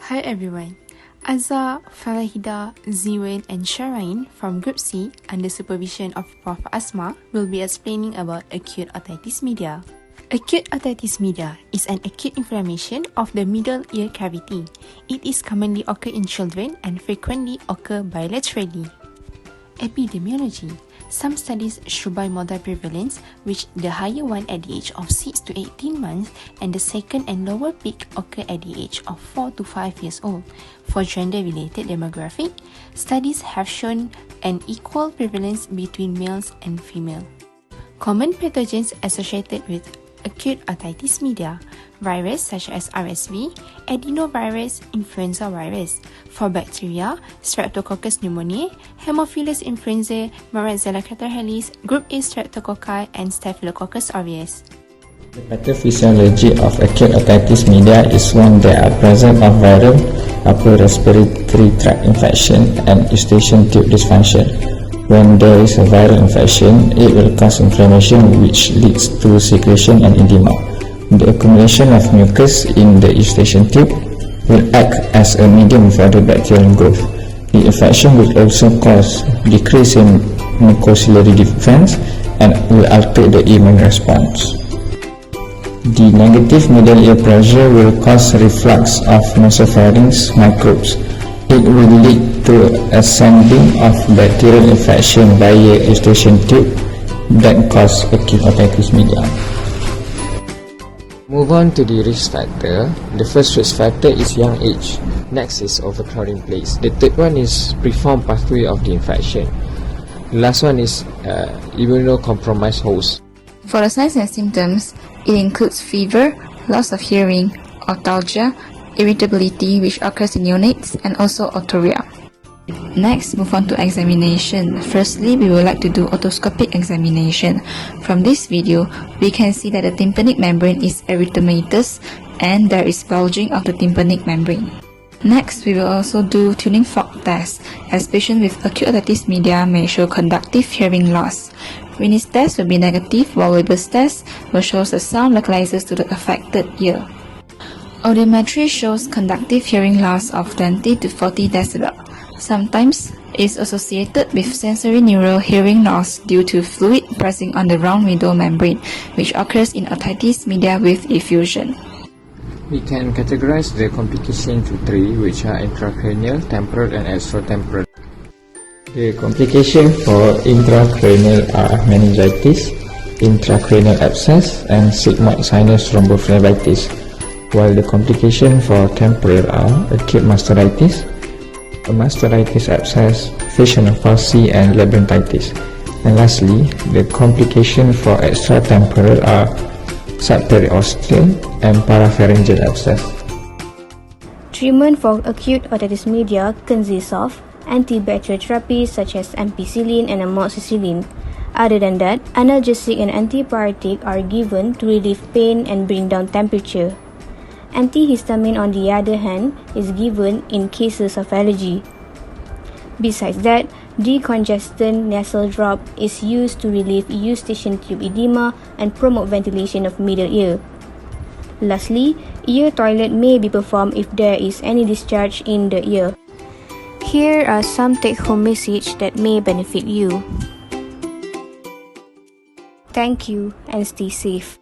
Hi everyone, Azza, Farahida, Ziwin and Sharain from Group C under supervision of Prof Asma will be explaining about acute otitis media. Acute otitis media is an acute inflammation of the middle ear cavity. It is commonly occur in children and frequently occur bilaterally. Epidemiology. Some studies show bimodal prevalence, which the higher one at the age of 6 to 18 months and the second and lower peak occur at the age of 4 to 5 years old. For gender-related demographic, studies have shown an equal prevalence between males and female. Common pathogens associated with acute otitis media: virus such as RSV, adenovirus, influenza virus. For bacteria, Streptococcus pneumoniae, Haemophilus influenzae, Moraxella catarrhalis, Group A Streptococci, and Staphylococcus aureus. The pathophysiology of acute otitis media is when there are presence of viral upper respiratory tract infection and eustachian tube dysfunction. When there is a viral infection, it will cause inflammation which leads to secretion and edema. The accumulation of mucus in the eustachian tube will act as a medium for the bacterial growth. The infection will also cause decrease in mucociliary defense and will alter the immune response. The negative middle ear pressure will cause reflux of nasopharynx microbes. It will lead to ascending of bacterial infection via eustachian tube that cause acute otitis media. Move on to the risk factor. The first risk factor is young age. Next is overcrowding place. The third one is preformed pathway of the infection. The last one is immunocompromised host. For the signs and symptoms, it includes fever, loss of hearing, otalgia, irritability which occurs in neonates, and also otorrhea. Next, move on to examination. Firstly, we would like to do otoscopic examination. From this video, we can see that the tympanic membrane is erythematous and there is bulging of the tympanic membrane. Next, we will also do tuning fork test, as patients with acute otitis media may show conductive hearing loss. Rinne's test will be negative, while Weber's test will show the sound localizes to the affected ear. Audiometry shows conductive hearing loss of 20 to 40 decibel. Sometimes it is associated with sensory neural hearing loss due to fluid pressing on the round middle membrane, which occurs in otitis media with effusion. We can categorize the complication into three, which are intracranial, temporal, and extratemporal. The complications for intracranial are meningitis, intracranial abscess, and sigmoid sinus thrombophlebitis, while the complications for temporal are acute mastitis, a mastitis abscess, facial palsy, and labyrinthitis. And lastly, the complications for extratemporal are subperiosteal and parapharyngeal abscess. Treatment for acute otitis media consists of antibacterial therapies such as ampicillin and amoxicillin. Other than that, analgesic and antipyretic are given to relieve pain and bring down temperature. Antihistamine, on the other hand, is given in cases of allergy. Besides that, decongestant nasal drop is used to relieve eustachian tube edema and promote ventilation of middle ear. Lastly, ear toilet may be performed if there is any discharge in the ear. Here are some take-home messages that may benefit you. Thank you and stay safe.